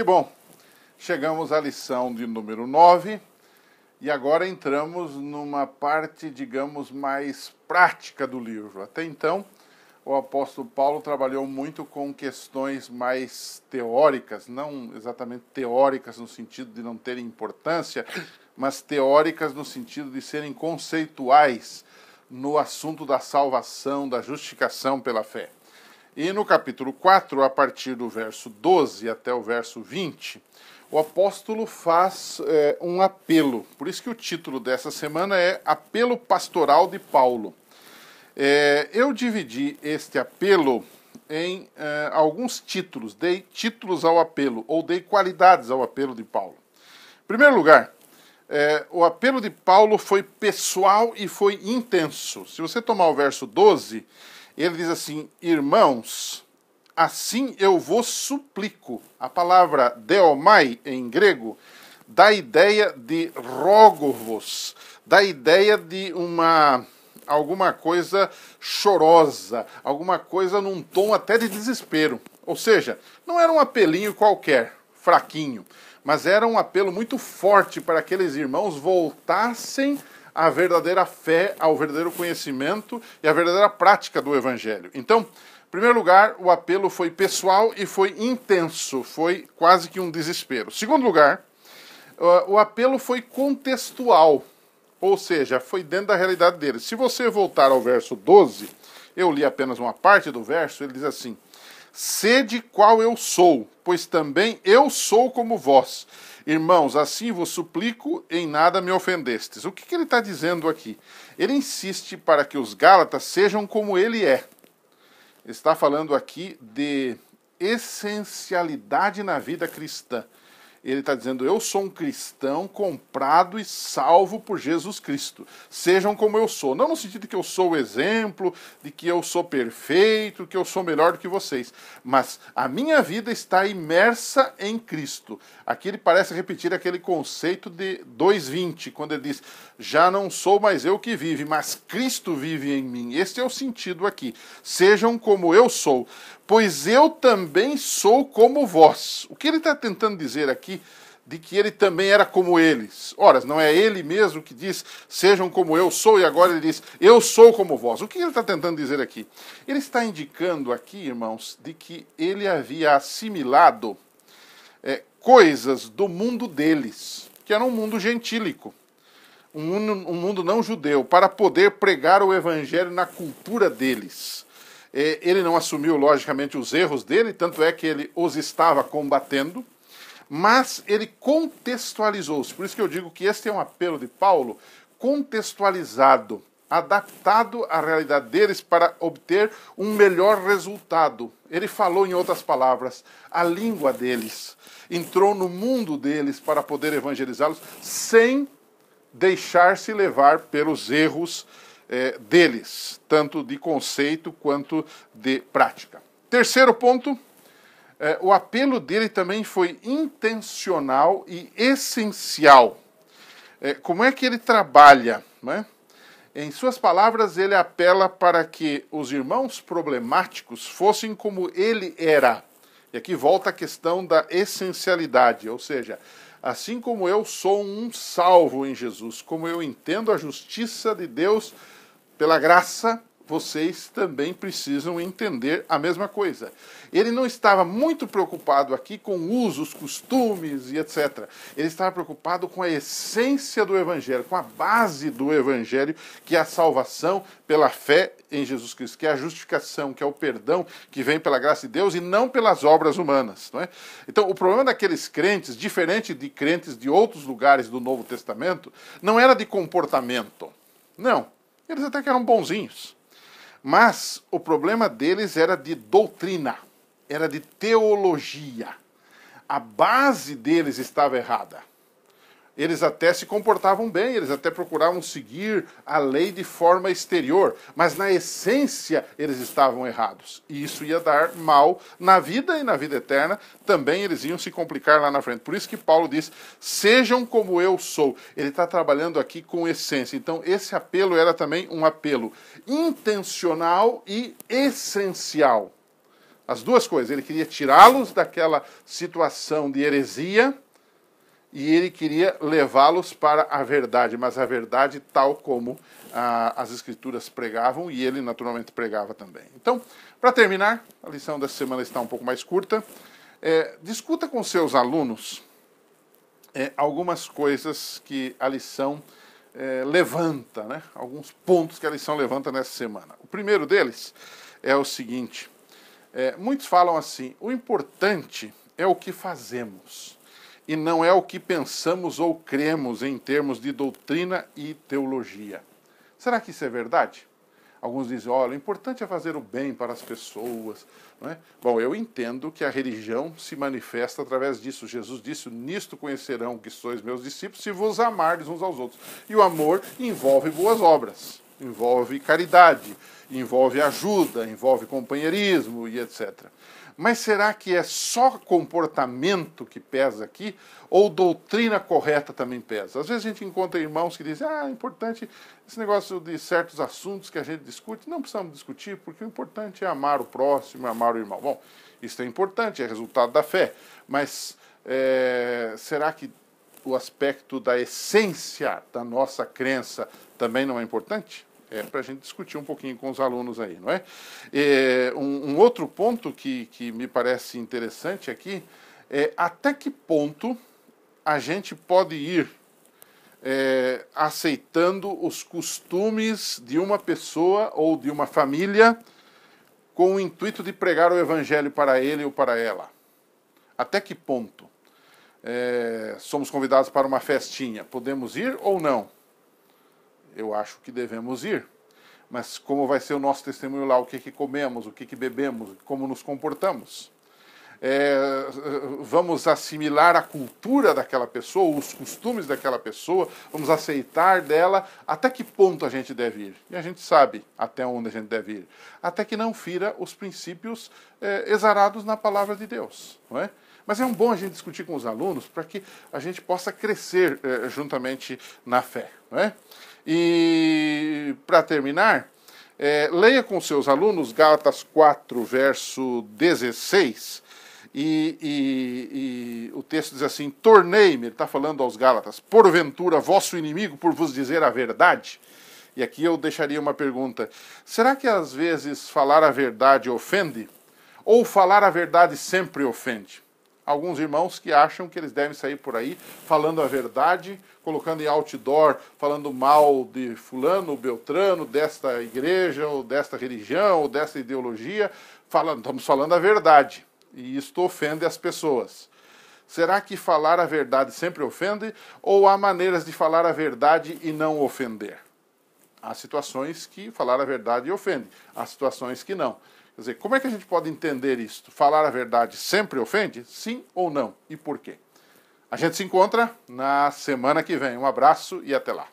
Bom, chegamos à lição de número 9 e agora entramos numa parte, digamos, mais prática do livro. Até então, o apóstolo Paulo trabalhou muito com questões mais teóricas, não exatamente teóricas no sentido de não terem importância, mas teóricas no sentido de serem conceituais no assunto da salvação, da justificação pela fé. E no capítulo 4, a partir do verso 12 até o verso 20, o apóstolo faz um apelo. Por isso que o título dessa semana é Apelo Pastoral de Paulo. Eu dividi este apelo em alguns títulos, dei títulos ao apelo, ou dei qualidades ao apelo de Paulo. Em primeiro lugar, o apelo de Paulo foi pessoal e foi intenso. Se você tomar o verso 12, ele diz assim: irmãos, assim eu vos suplico. A palavra deomai, em grego, dá a ideia de rogo-vos, dá a ideia de alguma coisa chorosa, alguma coisa num tom até de desespero. Ou seja, não era um apelinho qualquer, fraquinho, mas era um apelo muito forte para aqueles irmãos voltassem à verdadeira fé, ao verdadeiro conhecimento e à verdadeira prática do Evangelho. Então, em primeiro lugar, o apelo foi pessoal e foi intenso, foi quase que um desespero. Em segundo lugar, o apelo foi contextual, ou seja, foi dentro da realidade deles. Se você voltar ao verso 12, eu li apenas uma parte do verso, ele diz assim: sede qual eu sou, pois também eu sou como vós. Irmãos, assim vos suplico, em nada me ofendestes. O que ele está dizendo aqui? Ele insiste para que os Gálatas sejam como ele é. Ele está falando aqui de essencialidade na vida cristã. Ele está dizendo: eu sou um cristão comprado e salvo por Jesus Cristo. Sejam como eu sou. Não no sentido de que eu sou o exemplo, de que eu sou perfeito, que eu sou melhor do que vocês. Mas a minha vida está imersa em Cristo. Aqui ele parece repetir aquele conceito de 2:20, quando ele diz: já não sou mais eu que vive, mas Cristo vive em mim. Este é o sentido aqui. Sejam como eu sou, pois eu também sou como vós. O que ele está tentando dizer aqui, de que ele também era como eles? Ora, não é ele mesmo que diz, sejam como eu sou, e agora ele diz, eu sou como vós. O que ele está tentando dizer aqui? Ele está indicando aqui, irmãos, de que ele havia assimilado coisas do mundo deles, que era um mundo gentílico, um mundo não judeu, para poder pregar o evangelho na cultura deles. Ele não assumiu, logicamente, os erros dele, tanto é que ele os estava combatendo, mas ele contextualizou-se. Por isso que eu digo que este é um apelo de Paulo contextualizado, adaptado à realidade deles para obter um melhor resultado. Ele falou, em outras palavras, a língua deles, entrou no mundo deles para poder evangelizá-los sem deixar-se levar pelos erros deles, tanto de conceito quanto de prática. Terceiro ponto, o apelo dele também foi intencional e essencial. Como é que ele trabalha, né? Em suas palavras, ele apela para que os irmãos problemáticos fossem como ele era. E aqui volta a questão da essencialidade, ou seja, assim como eu sou um salvo em Jesus, como eu entendo a justiça de Deus pela graça, vocês também precisam entender a mesma coisa. Ele não estava muito preocupado aqui com usos, costumes e etc. Ele estava preocupado com a essência do Evangelho, com a base do Evangelho, que é a salvação pela fé em Jesus Cristo, que é a justificação, que é o perdão que vem pela graça de Deus e não pelas obras humanas. Não é? Então, o problema daqueles crentes, diferente de crentes de outros lugares do Novo Testamento, não era de comportamento. Não, eles até que eram bonzinhos. Mas o problema deles era de doutrina, era de teologia. A base deles estava errada. Eles até se comportavam bem, eles até procuravam seguir a lei de forma exterior, mas na essência eles estavam errados. E isso ia dar mal na vida e na vida eterna, também eles iam se complicar lá na frente. Por isso que Paulo diz, sejam como eu sou. Ele está trabalhando aqui com essência. Então esse apelo era também um apelo intencional e essencial. As duas coisas. Ele queria tirá-los daquela situação de heresia e ele queria levá-los para a verdade, mas a verdade tal como as Escrituras pregavam e ele naturalmente pregava também. Então, para terminar, a lição dessa semana está um pouco mais curta. Discuta com seus alunos algumas coisas que a lição levanta, né? Alguns pontos que a lição levanta nessa semana. O primeiro deles é o seguinte: muitos falam assim, o importante é o que fazemos e não é o que pensamos ou cremos em termos de doutrina e teologia. Será que isso é verdade? Alguns dizem, olha, o importante é fazer o bem para as pessoas. Não é? Bom, eu entendo que a religião se manifesta através disso. Jesus disse, nisto conhecerão que sois meus discípulos, se vos amardes uns aos outros. E o amor envolve boas obras, envolve caridade, envolve ajuda, envolve companheirismo e etc. Mas será que é só comportamento que pesa aqui? Ou doutrina correta também pesa? Às vezes a gente encontra irmãos que dizem, é importante esse negócio de certos assuntos que a gente discute, não precisamos discutir, porque o importante é amar o próximo, amar o irmão. Bom, isso é importante, é resultado da fé, mas será que o aspecto da essência da nossa crença também não é importante? Para a gente discutir um pouquinho com os alunos aí, não é? Um outro ponto que me parece interessante aqui é até que ponto a gente pode ir aceitando os costumes de uma pessoa ou de uma família com o intuito de pregar o evangelho para ele ou para ela. Até que ponto? Somos convidados para uma festinha, podemos ir ou não? Eu acho que devemos ir. Mas como vai ser o nosso testemunho lá? O que comemos, o que bebemos, como nos comportamos? Vamos assimilar a cultura daquela pessoa, os costumes daquela pessoa, vamos aceitar dela, até que ponto a gente deve ir? E a gente sabe até onde a gente deve ir. Até que não fira os princípios exarados na palavra de Deus, não é? Mas é bom a gente discutir com os alunos para que a gente possa crescer juntamente na fé, não é? E, para terminar, leia com seus alunos Gálatas 4, verso 16, e o texto diz assim, tornei-me, ele está falando aos Gálatas, porventura vosso inimigo por vos dizer a verdade? E aqui eu deixaria uma pergunta, será que às vezes falar a verdade ofende? Ou falar a verdade sempre ofende? Alguns irmãos que acham que eles devem sair por aí falando a verdade, colocando em outdoor, falando mal de fulano, beltrano, desta igreja, ou desta religião, ou desta ideologia, estamos falando a verdade. E isto ofende as pessoas. Será que falar a verdade sempre ofende? Ou há maneiras de falar a verdade e não ofender? Há situações que falar a verdade ofende, há situações que não. Quer dizer, como é que a gente pode entender isto? Falar a verdade sempre ofende? Sim ou não? E por quê? A gente se encontra na semana que vem. Um abraço e até lá.